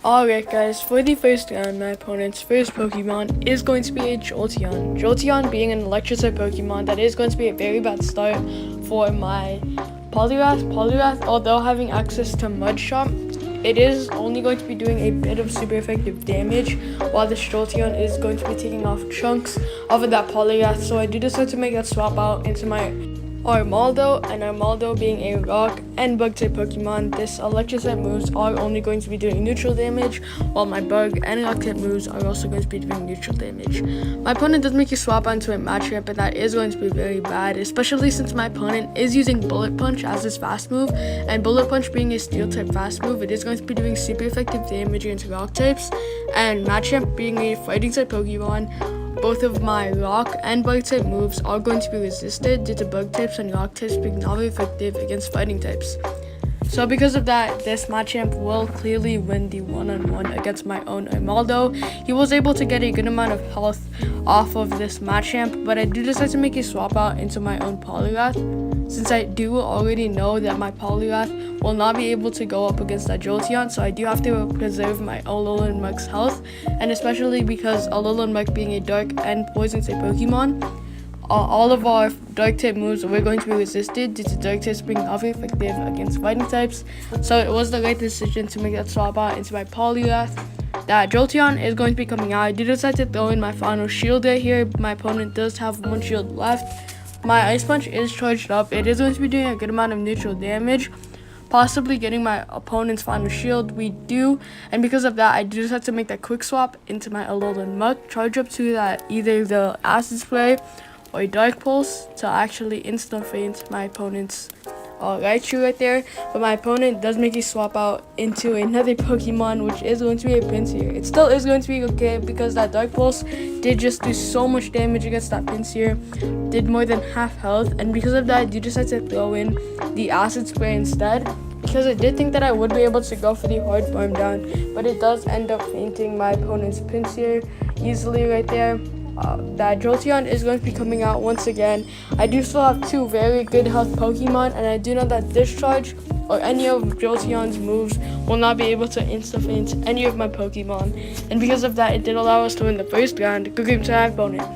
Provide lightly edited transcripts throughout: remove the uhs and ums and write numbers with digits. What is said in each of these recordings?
Alright guys, for the first round, my opponent's first Pokemon is going to be a Jolteon. Jolteon being an electric type Pokemon, that is going to be a very bad start for my Poliwrath. Poliwrath, although having access to Mud Shot, it is only going to be doing a bit of super effective damage, while this Jolteon is going to be taking off chunks of that Poliwrath. So I do decide to make that swap out into my Armaldo, and Armaldo being a rock and bug type Pokemon, this electric type moves are only going to be doing neutral damage, while my bug and rock type moves are also going to be doing neutral damage. My opponent does make you swap onto a Machamp, but that is going to be very bad, especially since my opponent is using Bullet Punch as his fast move, and Bullet Punch being a steel type fast move, it is going to be doing super effective damage against rock types, and Machamp being a fighting type Pokemon, both of my rock and bug type moves are going to be resisted due to bug types and rock types being not very effective against fighting types. So because of that, this Machamp will clearly win the one-on-one against my own Armaldo. He was able to get a good amount of health off of this Machamp, but I do decide to make a swap out into my own Poliwrath, since I do already know that my Poliwrath will not be able to go up against that Jolteon, so I do have to preserve my Alolan Mug's health, and especially because Alolan Mug being a dark and poison type Pokemon, all of our dark type moves were going to be resisted due to dark types being not very effective against fighting types. So it was the right decision to make that swap out into my Poliwrath. That Jolteon is going to be coming out. I did decide to throw in my final shield right here. My opponent does have one shield left. My Ice Punch is charged up. It is going to be doing a good amount of neutral damage, possibly getting my opponent's final shield. We do, and because of that, I do just have to make that quick swap into my Alolan Mug, charge up to that either the Acid Spray or a Dark Pulse to actually instant faint my opponent's Raichu right there. But my opponent does make a swap out into another Pokemon, which is going to be a Pinsir. It still is going to be okay because that Dark Pulse did just do so much damage against that Pinsir, did more than half health, and because of that, I do decide to throw in the Acid Spray instead, because I did think that I would be able to go for the hard farm down, but it does end up fainting my opponent's Pinsir easily right there. That Jolteon is going to be coming out once again. I do still have two very good health Pokemon, and I do know that Discharge or any of Jolteon's moves will not be able to insta-faint any of my Pokemon, and because of that, it did allow us to win the first round. Good game to my opponent.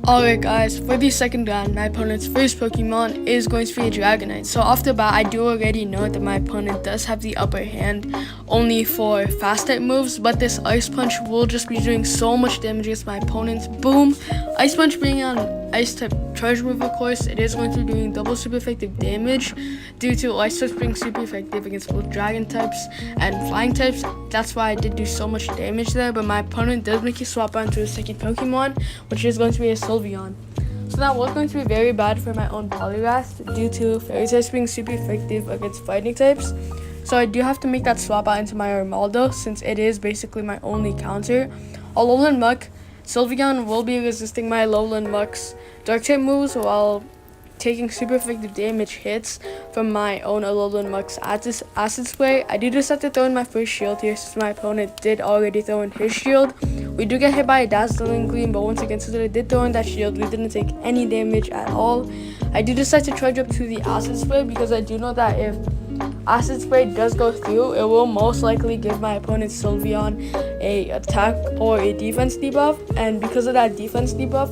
Alright guys, for the second round, my opponent's first Pokemon is going to be a Dragonite. So off the bat, I do already know that my opponent does have the upper hand only for fast type moves, but this Ice Punch will just be doing so much damage against my opponent's Boom! Ice Punch being an Ice type charge move, of course, it is going to be doing double super effective damage due to Ice types being super effective against both Dragon types and Flying types. That's why I did do so much damage there, but my opponent does make a swap out into a second Pokemon, which is going to be a Sylveon. So that was going to be very bad for my own Poliwrath due to Fairy types being super effective against fighting types. So I do have to make that swap out into my Armaldo, since it is basically my only counter. Alolan Muk, Sylveon will be resisting my Alolan Muk's dark type moves while taking super effective damage hits from my own Alolan Muk's Acid Spray. I do decide to throw in my first shield here, since my opponent did already throw in his shield. We do get hit by a Dazzling Gleam, but once again, since I did throw in that shield, we didn't take any damage at all. I do decide to charge up to the Acid Spray, because I do know that if Acid Spray does go through, it will most likely give my opponent Sylveon a attack or a defense debuff, and because of that defense debuff,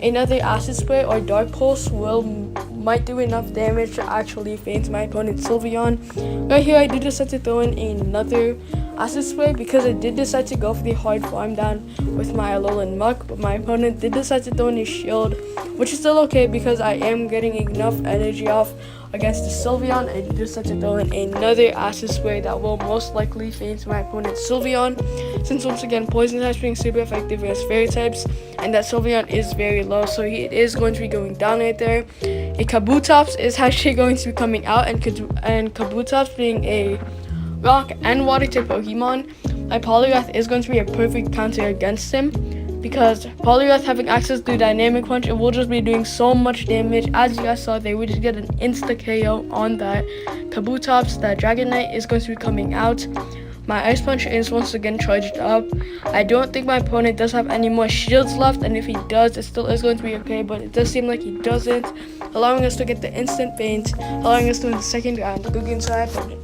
another Acid Spray or Dark Pulse might do enough damage to actually faint my opponent's Sylveon. Right here, I do decide to throw in another Acid Spray because I did decide to go for the hard farm down with my Alolan Muk, but my opponent did decide to throw in a shield, which is still okay because I am getting enough energy off against the Sylveon. I did decide to throw in another Acid Spray that will most likely faint my opponent's Sylveon, since once again, Poison types being super effective against Fairy types, and that Sylveon is very low, so it is going to be going down right there. A Kabutops is actually going to be coming out, and Kabutops being a rock and water type Pokemon, my Poliwrath is going to be a perfect counter against him. because Polyrath having access to Dynamic Punch, it will just be doing so much damage. As you guys saw, they would just get an insta KO on that Kabutops. That Dragon Knight is going to be coming out. My Ice Punch is once again charged up. I don't think my opponent does have any more shields left, and if he does, it still is going to be okay, but it does seem like he doesn't, allowing us to get the instant feint, allowing us to win the second round. Good game to our opponent.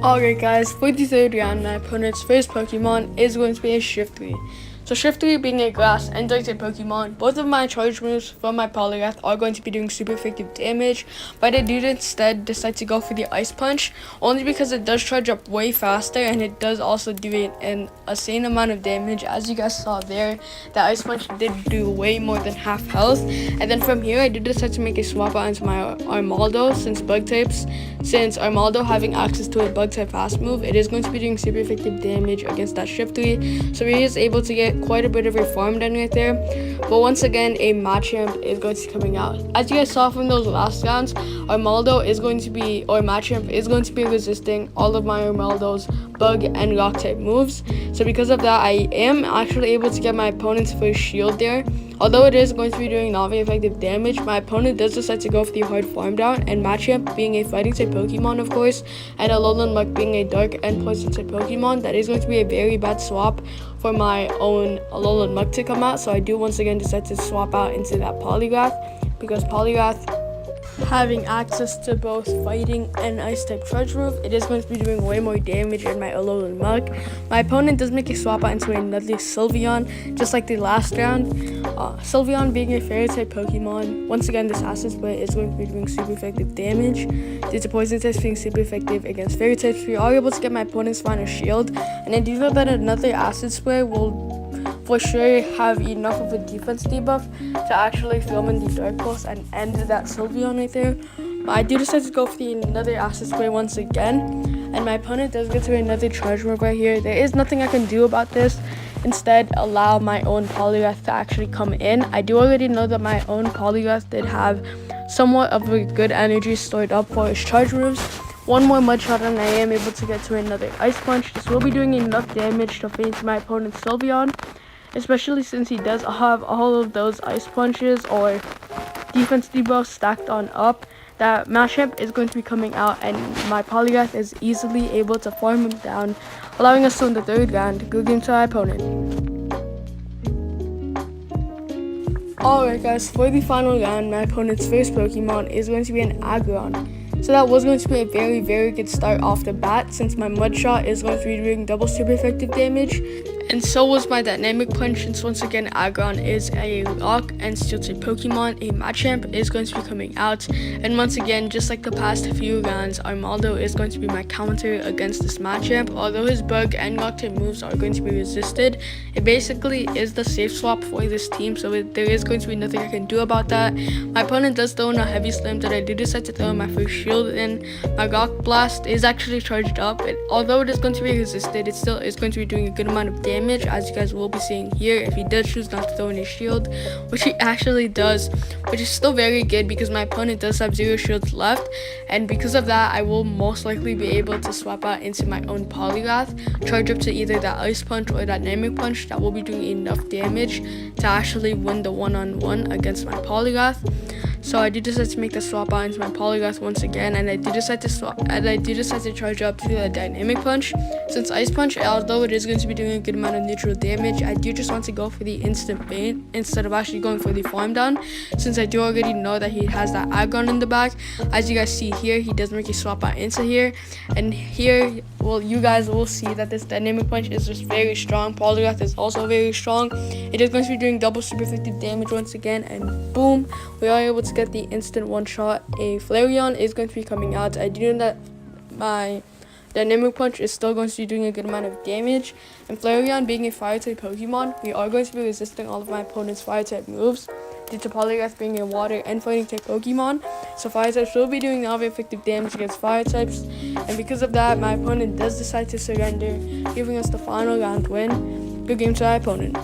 Alright guys, for the third round, my opponent's first Pokemon is going to be a Shiftry. So Shiftry being a grass and dark type Pokemon, both of my charge moves from my Polyrath are going to be doing super effective damage, but I did instead decide to go for the Ice Punch, only because it does charge up way faster and it does also do an insane amount of damage. As you guys saw there, the Ice Punch did do way more than half health. And then from here, I did decide to make a swap out into my Armaldo, since Armaldo having access to a bug type fast move, it is going to be doing super effective damage against that Shiftry, so he is able to get quite a bit of a farm done right there. But once again, a Machamp is going to be coming out. As you guys saw from those last rounds, Machamp is going to be resisting all of my Armaldo's bug and rock type moves. So because of that, I am actually able to get my opponent's first shield there. Although it is going to be doing not very effective damage, my opponent does decide to go for the hard farm down, and Machamp being a fighting type Pokemon, of course, and Alolan Muk being a dark and poison type Pokemon, that is going to be a very bad swap for my own Alolan Muk to come out. So I do once again decide to swap out into that Polyrath, because Polyrath having access to both fighting and ice type charge move, it is going to be doing way more damage than my Alolan Muk. My opponent does make a swap out into another Sylveon, just like the last round. Sylveon being a fairy type Pokemon, once again this acid spray is going to be doing super effective damage. Due to poison types being super effective against fairy types, we are able to get my opponent's final shield, and I do know that another acid spray will for sure have enough of a defense debuff to actually throw in the Dark Pulse and end that Sylveon right there. But I do decide to go for another Acid Spray once again, and my opponent does get to another charge move right here. There is nothing I can do about this. Instead, allow my own Polyrath to actually come in. I do already know that my own Polyrath did have somewhat of a good energy stored up for his charge moves. One more mud shot and I am able to get to another Ice Punch. This will be doing enough damage to feint my opponent's Sylveon, especially since he does have all of those Ice Punches or defense debuffs stacked on up. That Machamp is going to be coming out, and my Polyrath is easily able to farm him down, allowing us to win the third round. Good game to our opponent. Alright guys, for the final round, my opponent's first Pokemon is going to be an Aggron. So that was going to be a very, very good start off the bat, since my Mud Shot is going to be doing double super effective damage. And so was my Dynamic Punch, since once again Aggron is a rock and steel type Pokemon. A Machamp is going to be coming out, and once again, just like the past few rounds, Armaldo is going to be my counter against this Machamp. Although his bug and rock type moves are going to be resisted, it basically is the safe swap for this team, so there is going to be nothing I can do about that. My opponent does throw in a Heavy Slam that I do decide to throw in my first shield in. My Rock Blast is actually charged up, and although it is going to be resisted, it still is going to be doing a good amount of damage, as you guys will be seeing here, if he does choose not to throw in his shield, which he actually does, which is still very good because my opponent does have 0 shields left. And because of that, I will most likely be able to swap out into my own Polyrath, charge up to either that Ice Punch or that Dynamic Punch that will be doing enough damage to actually win the one-on-one against my Polyrath. So I did decide to make the swap out into my Polyrath once again, and I did decide to charge up to the Dynamic Punch. Since Ice Punch, although it is going to be doing a good amount of neutral damage, I do just want to go for the instant feint instead of actually going for the farm down, since I do already know that he has that Aggron in the back. As you guys see here, he does make a swap out into here, and here, well, you guys will see that this Dynamic Punch is just very strong. Polyrath is also very strong. It is going to be doing double super effective damage once again, and boom, we are able to get the instant one shot. A Flareon is going to be coming out. I do know that my Dynamic Punch is still going to be doing a good amount of damage, and Flareon being a fire type Pokemon, we are going to be resisting all of my opponent's fire type moves due to Polyrath being a water and fighting type Pokemon. So fire types will be doing not very effective damage against fire types, and because of that, my opponent does decide to surrender, giving us the final round win. Good game to our opponent.